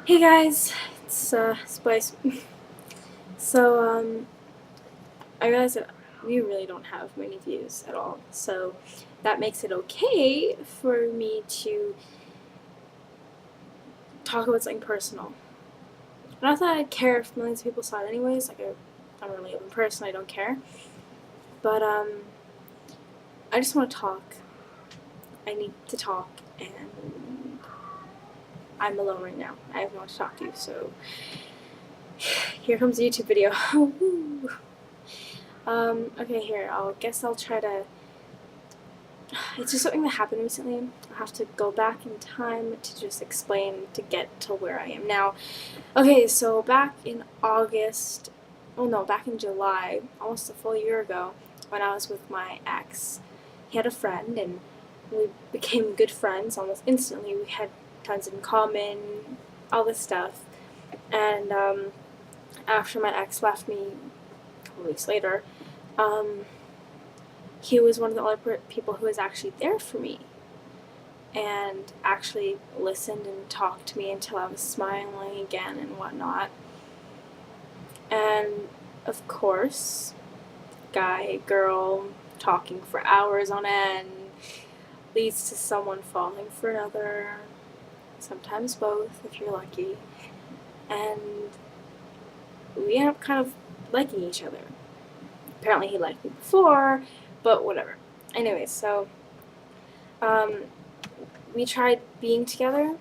Hey guys, it's Spice. So I realized that we really don't have many views at all, so that makes it okay for me to talk about something personal. Not that I'd care if millions of people saw it anyways. I'm a really open person. I don't care. But I just want to talk. I need to talk, and I'm alone right now. I have no one to talk to, so here comes a YouTube video. Okay, here. I'll try to. It's just something that happened recently. I have to go back in time to just explain to get to where I am now. Okay, so back in August, oh no, back in July, almost a full year ago, when I was with my ex, he had a friend and we became good friends almost instantly. We had tons in common, all this stuff. And after my ex left me a couple weeks later, um, he was one of the only people who was actually there for me and actually listened and talked to me until I was smiling again and whatnot. And of course, guy, girl, talking for hours on end leads to someone falling for another, sometimes both if you're lucky. And we end up kind of liking each other. Apparently, he liked me before, but whatever. Anyways, so um, we tried being together.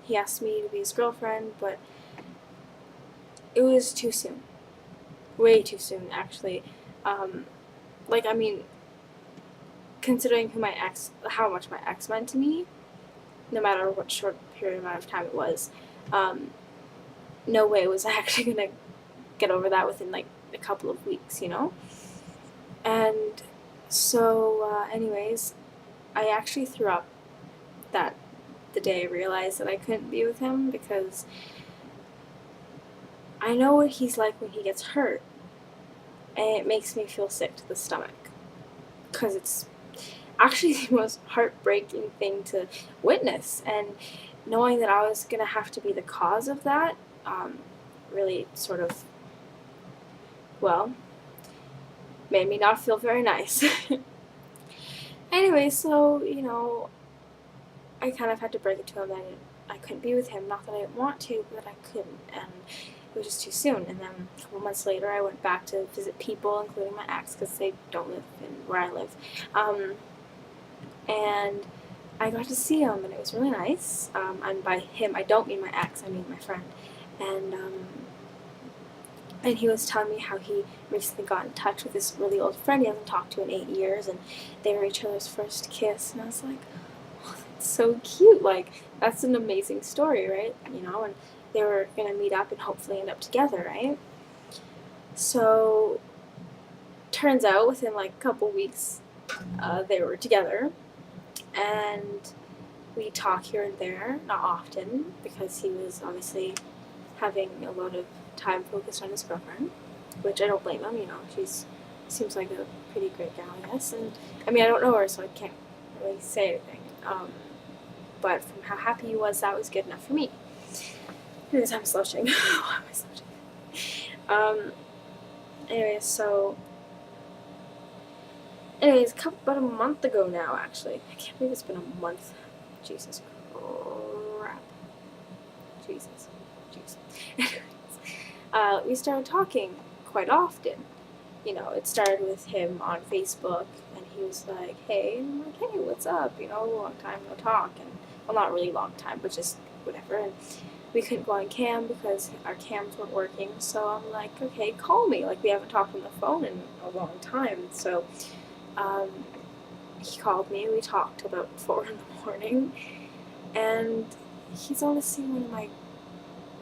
He asked me to be his girlfriend, but it was too soon. Way too soon, actually. Um, I mean, considering how much my ex meant to me, no matter what short period amount of time it was, um, no way was I actually gonna get over that within like a couple of weeks, you know? And so, anyways, I actually threw up that the day I realized that I couldn't be with him because I know what he's like when he gets hurt, and it makes me feel sick to the stomach because it's actually the most heartbreaking thing to witness. And knowing that I was going to have to be the cause of that really sort of, well, made me not feel very nice. Anyway, so, I kind of had to break it to him that I couldn't be with him. Not that I didn't want to, but that I couldn't. And it was just too soon. And then a couple months later, I went back to visit people, including my ex, because they don't live in where I live. And I got to see him, and it was really nice. And by him, I don't mean my ex, I mean my friend. And and he was telling me how he recently got in touch with this really old friend he hasn't talked to in 8 years, and they were each other's first kiss. And I was like, oh, that's so cute. Like, that's an amazing story, right? And they were gonna meet up and hopefully end up together, right? So, turns out within like a couple weeks, they were together, and we talk here and there, not often, because he was obviously having a lot of time focused on his girlfriend, which I don't blame him. Seems like a pretty great gal, I guess. And I mean, I don't know her, so I can't really say anything. But from how happy he was, that was good enough for me. Anyways, I'm slouching. Why am I slouching? Anyways, about a month ago now, actually. I can't believe it's been a month. Jesus crap. Jesus. We started talking quite often. It started with him on Facebook, and he was like, hey, and I'm like, hey, what's up? Long time no talk. And, well, not really long time, but just whatever. And we couldn't go on cam because our cams weren't working, so I'm like, okay, call me. Like, we haven't talked on the phone in a long time. So he called me, we talked till about 4 in the morning, and he's honestly one of my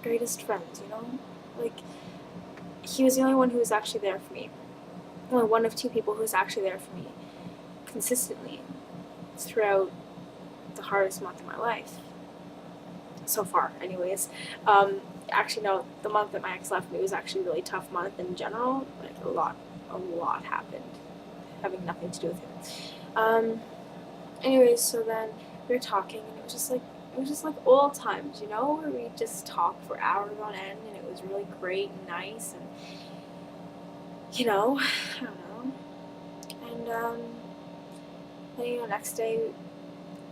greatest friends, Like, he was the only one who was actually there for me. Only one of two people who was actually there for me consistently throughout the hardest month of my life. So far, anyways. Actually, no, the month that my ex left me was actually a really tough month in general. Like, a lot happened, having nothing to do with him. Anyways, so then we were talking, and it it was just like old times, you know, where we just talked for hours on end, and it was really great and nice, and you know, I don't know. And then next day,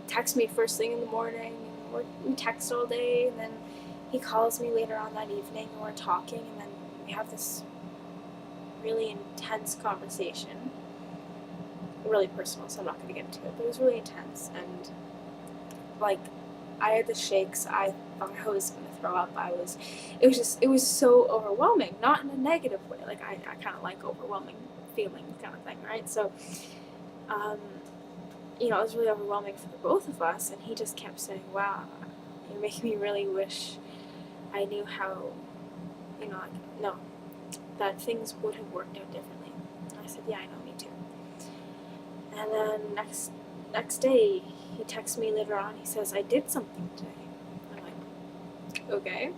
text me first thing in the morning, and we text all day, and then he calls me later on that evening, and we're talking, and then we have this really intense conversation. Really personal, so I'm not going to get into it, but it was really intense, and like, I had the shakes. I thought I was going to throw up. It was so overwhelming, not in a negative way. Like, I kind of like overwhelming feelings kind of thing, right? So, it was really overwhelming for the both of us, and he just kept saying, wow, you're making me really wish I knew how, no, that things would have worked out differently. And I said, yeah, I know, me too. And then next day, he texts me later on. He says, I did something today. I'm like, okay.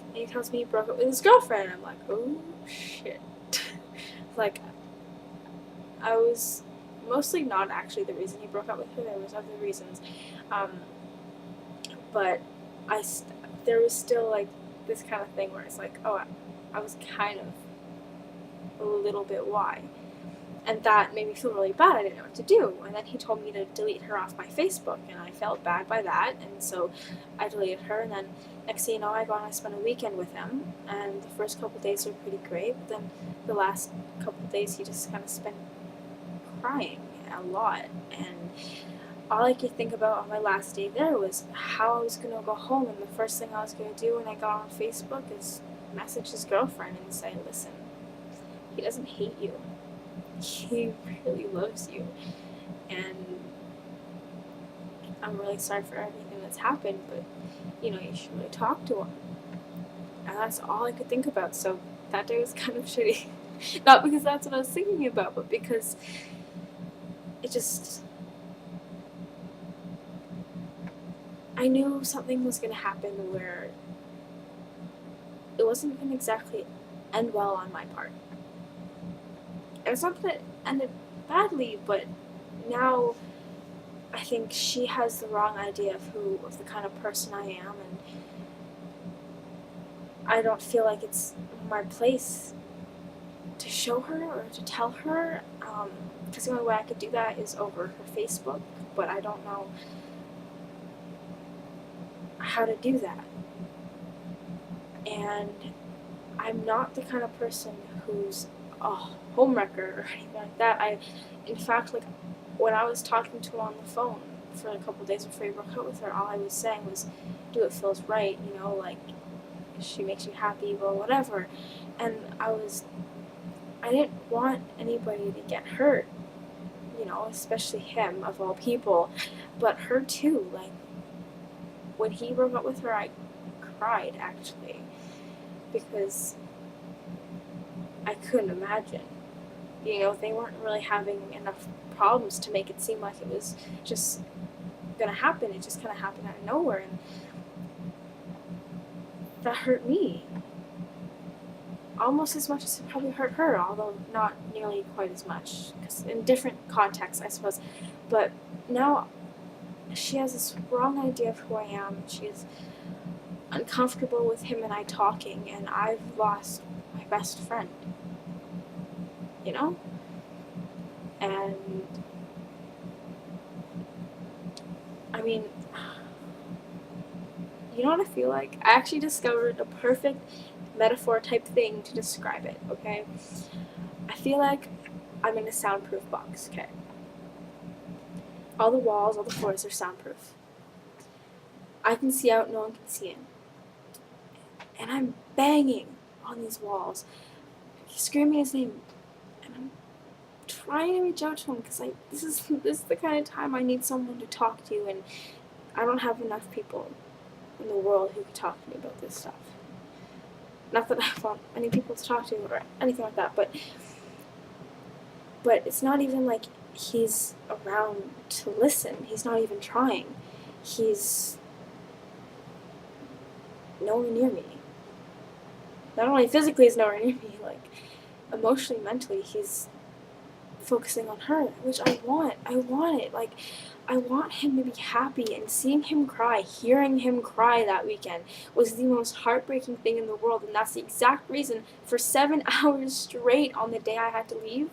And he tells me he broke up with his girlfriend. I'm like, oh shit. Like, I was mostly not actually the reason he broke up with her. There was other reasons, but there was still like this kind of thing where it's like, oh, I was kind of a little bit why. And that made me feel really bad. I didn't know what to do. And then he told me to delete her off my Facebook, and I felt bad by that. And so I deleted her. And then next thing you know, I go and I spent a weekend with him. And the first couple of days were pretty great. But then the last couple of days, he just kind of spent crying a lot. And all I could think about on my last day there was how I was going to go home. And the first thing I was going to do when I got on Facebook is message his girlfriend and say, listen, he doesn't hate you. He really loves you, and I'm really sorry for everything that's happened, but you should really talk to him. And that's all I could think about. So that day was kind of shitty. Not because that's what I was thinking about, but because I knew something was going to happen where it wasn't going to exactly end well on my part. It's not that it ended badly, but now I think she has the wrong idea of the kind of person I am, and I don't feel like it's my place to show her or to tell her, because the only way I could do that is over her Facebook, but I don't know how to do that. And I'm not the kind of person who's homewrecker or anything like that. In fact, like, when I was talking to her on the phone for a couple of days before he broke up with her, all I was saying was, do what feels right, like, if she makes you happy, well, whatever. And I didn't want anybody to get hurt, especially him, of all people, but her too. Like, when he broke up with her, I cried, actually, because I couldn't imagine. They weren't really having enough problems to make it seem like it was just gonna happen. It just kind of happened out of nowhere, and that hurt me almost as much as it probably hurt her, although not nearly quite as much, because in different contexts, I suppose. But now she has this wrong idea of who I am. She is uncomfortable with him and I talking, and I've lost my best friend. And I mean, you know what I feel like? I actually discovered a perfect metaphor type thing to describe it, okay? I feel like I'm in a soundproof box, okay? All the walls, all the floors are soundproof. I can see out, no one can see in. And I'm banging on these walls, screaming his name, and I'm trying to reach out to him, because this is the kind of time I need someone to talk to, and I don't have enough people in the world who could talk to me about this stuff. Not that I want any people to talk to or anything like that, but it's not even like he's around to listen. He's not even trying. He's nowhere near me. Not only physically he's nowhere near me, like, emotionally, mentally, he's focusing on her, which I want. I want it. Like, I want him to be happy, and seeing him cry, hearing him cry that weekend was the most heartbreaking thing in the world, and that's the exact reason for 7 hours straight on the day I had to leave,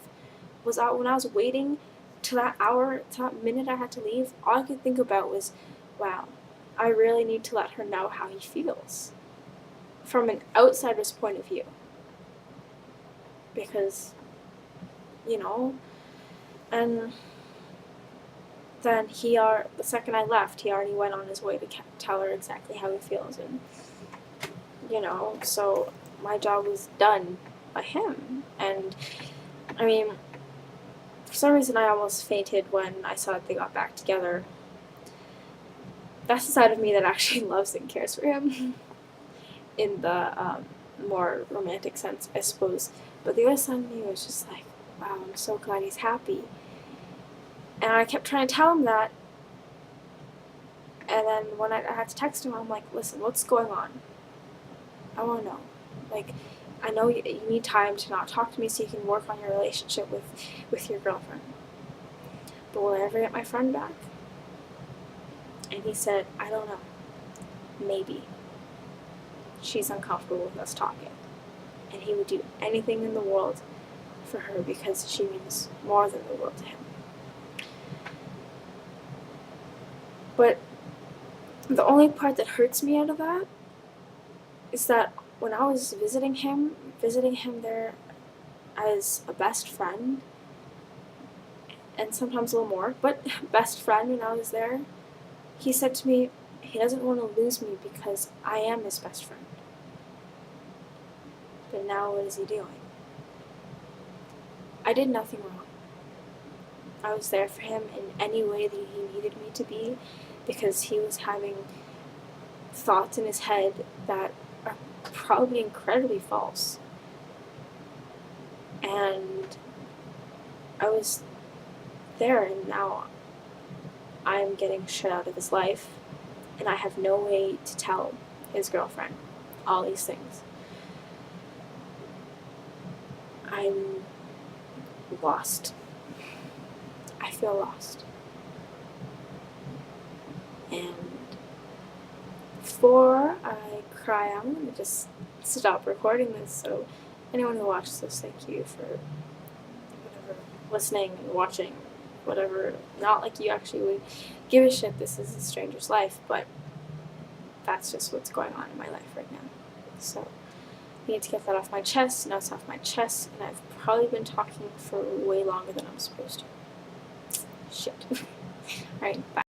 was out when I was waiting to that hour, to that minute I had to leave, all I could think about was, wow, I really need to let her know how he feels from an outsider's point of view. Because, you know, and then the second I left, he already went on his way to tell her exactly how he feels, and, you know, so my job was done by him. And, I mean, for some reason I almost fainted when I saw that they got back together. That's the side of me that actually loves and cares for him, in the more romantic sense, I suppose. But the other side of me was just like, wow, I'm so glad he's happy. And I kept trying to tell him that. And then when I had to text him, I'm like, listen, what's going on? I want to know. Like, I know you need time to not talk to me so you can work on your relationship with your girlfriend. But will I ever get my friend back? And he said, I don't know. Maybe. She's uncomfortable with us talking. And he would do anything in the world for her because she means more than the world to him. But the only part that hurts me out of that is that when I was visiting him there as a best friend, and sometimes a little more, but best friend when I was there, he said to me he doesn't want to lose me because I am his best friend. But now what is he doing? I did nothing wrong. I was there for him in any way that he needed me to be, because he was having thoughts in his head that are probably incredibly false. And I was there, and now I'm getting shut out of his life, and I have no way to tell his girlfriend all these things. I'm lost. I feel lost. And before I cry, I'm going to just stop recording this, so anyone who watches this, thank you for whatever, listening and watching, whatever. Not like you actually would give a shit, this is a stranger's life, but that's just what's going on in my life right now. So I need to get that off my chest. Now it's off my chest, and I've probably been talking for way longer than I'm supposed to. Shit. Alright, bye.